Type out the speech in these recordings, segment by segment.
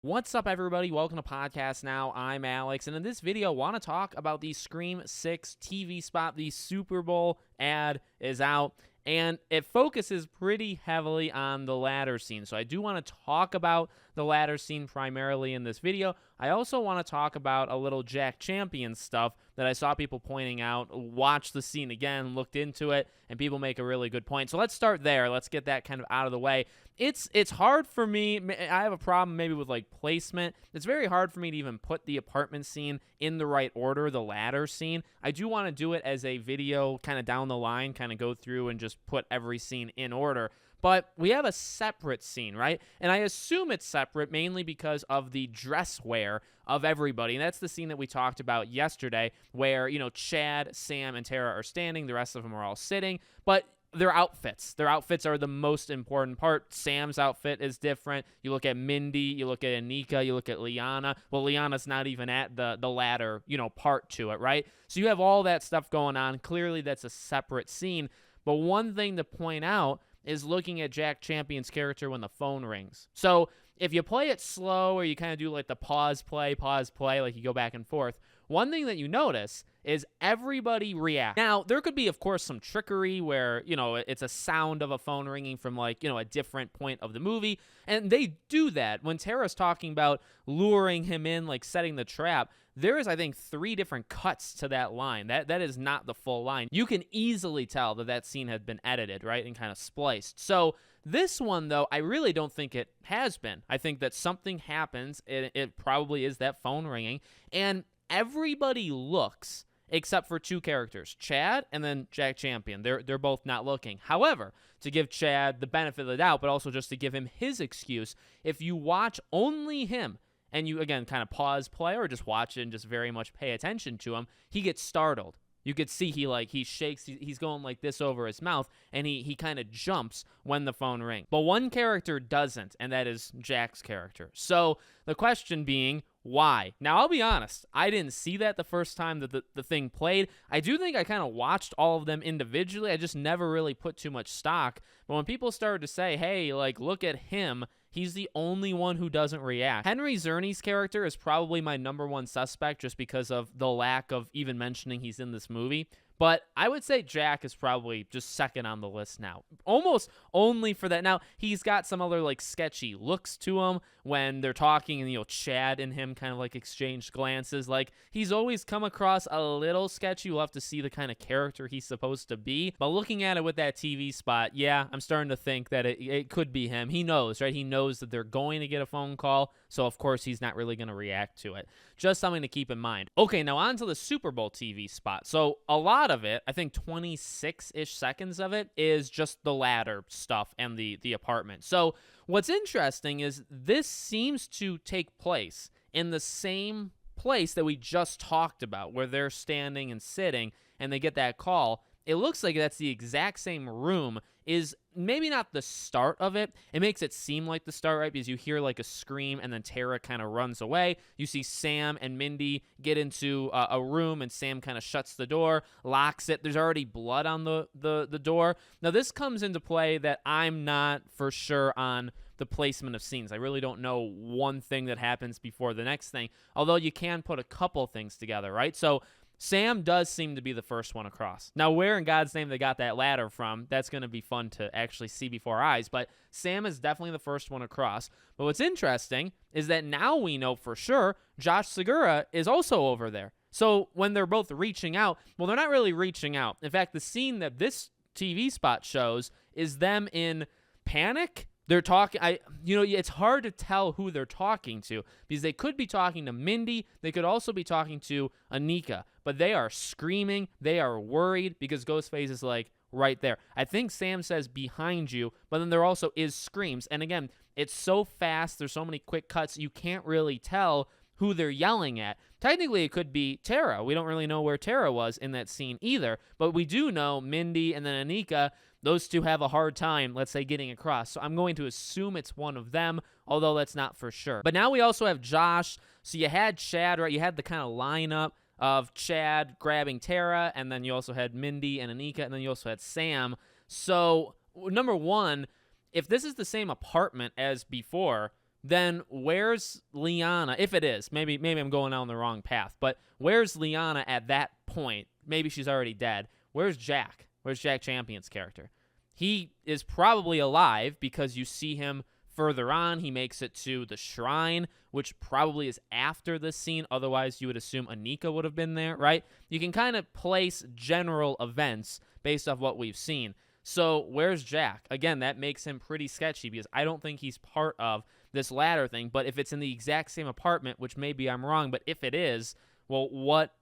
What's up, everybody? Welcome to Podcast Now. I'm Alex, and in this video, I want to talk about the Scream 6 TV spot. The Super Bowl ad is out, and it focuses pretty heavily on the ladder scene. So I do want to talk about the ladder scene primarily in this video. I also want to talk about a little Jack Champion stuff that I saw people pointing out. Watched the scene again, looked into it, and people make a really good point. So let's start there. Let's get that kind of out of the way. It's hard for me. I have a problem maybe with like placement. It's very hard for me to even put the apartment scene in the right order, the ladder scene. I do want to do it as a video kind of down the line, kind of go through and just put every scene in order. But we have a separate scene, right? And I assume it's separate mainly because of the dress wear of everybody. And that's the scene that we talked about yesterday where, Chad, Sam, and Tara are standing. The rest of them are all sitting. But their outfits are the most important part. Sam's outfit is different. You look at Mindy, you look at Anika, you look at Liana. Well, Liana's not even at the ladder, part to it, right? So you have all that stuff going on. Clearly, that's a separate scene. But one thing to point out is looking at Jack Champion's character when the phone rings. So if you play it slow or you kind of do like the pause, play, like you go back and forth, one thing that you notice is everybody reacts. Now, there could be, of course, some trickery where, it's a sound of a phone ringing from like, a different point of the movie. And they do that. When Tara's talking about luring him in, like setting the trap, there is, I think, 3 different cuts to that line. That is not the full line. You can easily tell that scene had been edited, right, and kind of spliced. So this one, though, I really don't think it has been. I think that something happens. It probably is that phone ringing. And everybody looks except for 2 characters, Chad and then Jack Champion. They're both not looking. However, to give Chad the benefit of the doubt, but also just to give him his excuse, if you watch only him, and you, again, kind of pause play or just watch it and just very much pay attention to him, he gets startled. You could see he shakes, he's going like this over his mouth, and he kind of jumps when the phone rings. But one character doesn't, and that is Jack's character. So the question being, why? Now, I'll be honest, I didn't see that the first time that the thing played. I do think I kind of watched all of them individually. I just never really put too much stock. But when people started to say, hey, like, look at him, he's the only one who doesn't react. Henry Czerny's character is probably my number 1 suspect just because of the lack of even mentioning he's in this movie. But I would say Jack is probably just second on the list now. Almost only for that. Now, he's got some other, like, sketchy looks to him when they're talking and, Chad and him kind of, like, exchange glances. Like, he's always come across a little sketchy. We'll have to see the kind of character he's supposed to be. But looking at it with that TV spot, yeah, I'm starting to think that it could be him. He knows, right? He knows that they're going to get a phone call. So, of course, he's not really going to react to it. Just something to keep in mind. Okay, now on to the Super Bowl TV spot. So, a lot of it, I think 26-ish seconds of it, is just the ladder stuff and the apartment. So, what's interesting is this seems to take place in the same place that we just talked about, where they're standing and sitting, and they get that call. It looks like that's the exact same room. Is maybe not the start of it. It makes it seem like the start, right? Because you hear like a scream and then Tara kind of runs away. You see Sam and Mindy get into a room and Sam kind of shuts the door, locks it. There's already blood on the door. Now, this comes into play that I'm not for sure on the placement of scenes. I really don't know one thing that happens before the next thing, although you can put a couple things together, right? So Sam does seem to be the first one across. Now, where in God's name they got that ladder from, that's going to be fun to actually see before our eyes, but Sam is definitely the first one across. But what's interesting is that now we know for sure Josh Segura is also over there. So when they're both reaching out, well, they're not really reaching out. In fact, the scene that this TV spot shows is them in panic. They're talking, it's hard to tell who they're talking to because they could be talking to Mindy. They could also be talking to Anika, but they are screaming. They are worried because Ghostface is like right there. I think Sam says behind you, but then there also is screams. And again, it's so fast. There's so many quick cuts. You can't really tell who they're yelling at. Technically, it could be Tara. We don't really know where Tara was in that scene either, but we do know Mindy and then Anika. Those 2 have a hard time, let's say, getting across. So I'm going to assume it's one of them, although that's not for sure. But now we also have Josh. So you had Chad, right? You had the kind of lineup of Chad grabbing Tara, and then you also had Mindy and Anika, and then you also had Sam. So, number 1, if this is the same apartment as before, then where's Liana? If it is, maybe I'm going down the wrong path, but where's Liana at that point? Maybe she's already dead. Where's Jack? Where's Jack Champion's character? He is probably alive because you see him further on. He makes it to the shrine, which probably is after this scene. Otherwise, you would assume Anika would have been there, right? You can kind of place general events based off what we've seen. So where's Jack? Again, that makes him pretty sketchy because I don't think he's part of this ladder thing. But if it's in the exact same apartment, which maybe I'm wrong, but if it is, well,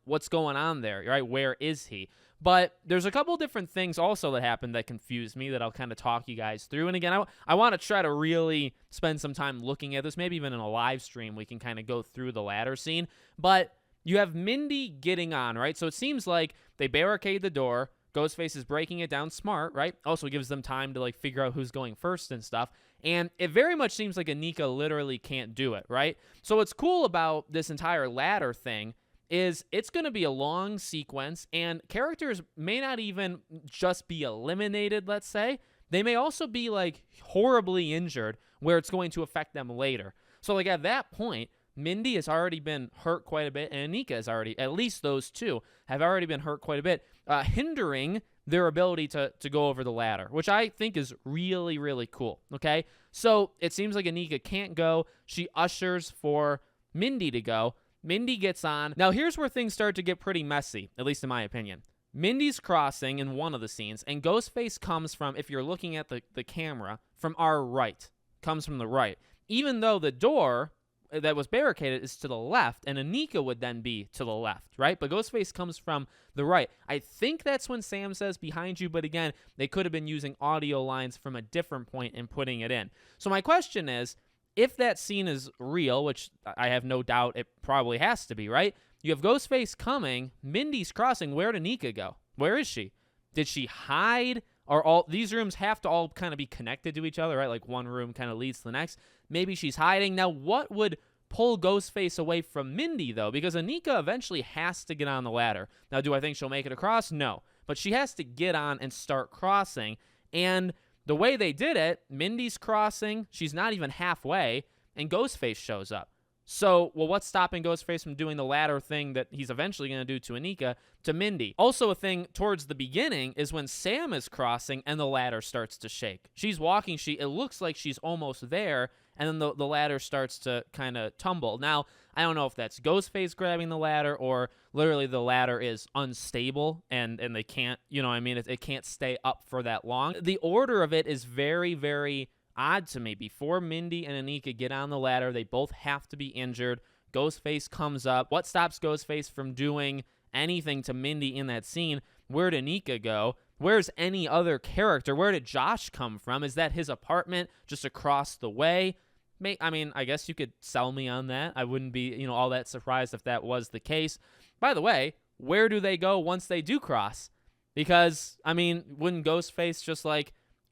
what's going on there, right? Where is he? But there's a couple different things also that happened that confused me that I'll kind of talk you guys through. And again, I want to try to really spend some time looking at this. Maybe even in a live stream, we can kind of go through the ladder scene. But you have Mindy getting on, right? So it seems like they barricade the door. Ghostface is breaking it down smart, right? Also gives them time to like figure out who's going first and stuff. And it very much seems like Anika literally can't do it, right? So what's cool about this entire ladder thing is it's going to be a long sequence, and characters may not even just be eliminated, let's say. They may also be like horribly injured where it's going to affect them later. So like at that point, Mindy has already been hurt quite a bit, and Anika has already, at least those two, have already been hurt quite a bit, hindering their ability to go over the ladder, which I think is really, really cool, okay? So it seems like Anika can't go. She ushers for Mindy to go. Mindy gets on. Now, here's where things start to get pretty messy, at least in my opinion. Mindy's crossing in one of the scenes, and Ghostface comes from, if you're looking at the camera, from our right, comes from the right, even though the door that was barricaded is to the left, and Anika would then be to the left, right? But Ghostface comes from the right. I think that's when Sam says behind you, but again, they could have been using audio lines from a different point and putting it in. So my question is, if that scene is real, which I have no doubt it probably has to be, right? You have Ghostface coming, Mindy's crossing. Where did Anika go? Where is she? Did she hide? Or all these rooms have to all kind of be connected to each other, right? Like one room kind of leads to the next. Maybe she's hiding. Now, what would pull Ghostface away from Mindy, though? Because Anika eventually has to get on the ladder. Now, do I think she'll make it across? No. But she has to get on and start crossing. And the way they did it, Mindy's crossing, she's not even halfway, and Ghostface shows up. So, well, what's stopping Ghostface from doing the ladder thing that he's eventually going to do to Anika to Mindy? Also, a thing towards the beginning is when Sam is crossing and the ladder starts to shake. She's walking, it looks like she's almost there, and then the ladder starts to kind of tumble. Now, I don't know if that's Ghostface grabbing the ladder or literally the ladder is unstable and they can't, you know what I mean? It can't stay up for that long. The order of it is very, very odd to me. Before Mindy and Anika get on the ladder, they both have to be injured. Ghostface comes up. What stops Ghostface from doing anything to Mindy in that scene? Where did Anika go? Where's any other character? Where did Josh come from? Is that his apartment just across the way? I mean, I guess you could sell me on that. I wouldn't be, all that surprised if that was the case. By the way, where do they go once they do cross? Because, I mean, wouldn't Ghostface just,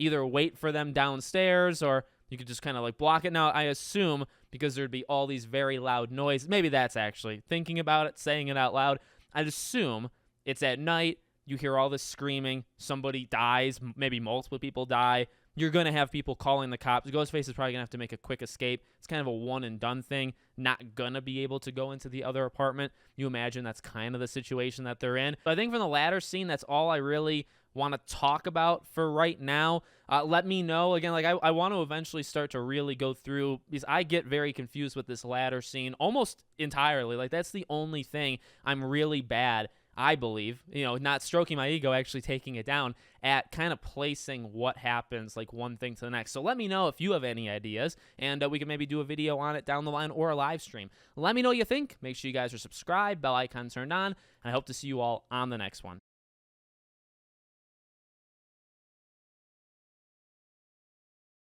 either wait for them downstairs or you could just kind of, block it? Now, I assume because there'd be all these very loud noise. Maybe that's actually thinking about it, saying it out loud. I'd assume it's at night. You hear all this screaming. Somebody dies. Maybe multiple people die. You're going to have people calling the cops. Ghostface is probably going to have to make a quick escape. It's kind of a one-and-done thing. Not going to be able to go into the other apartment. You imagine that's kind of the situation that they're in. But I think from the ladder scene, that's all I really want to talk about for right now. Let me know. Again, I want to eventually start to really go through, because I get very confused with this ladder scene almost entirely. That's the only thing I'm really bad, I believe, not stroking my ego, actually taking it down at kind of placing what happens, one thing to the next. So let me know if you have any ideas, and we can maybe do a video on it down the line or a live stream. Let me know what you think. Make sure you guys are subscribed, bell icon turned on, and I hope to see you all on the next one.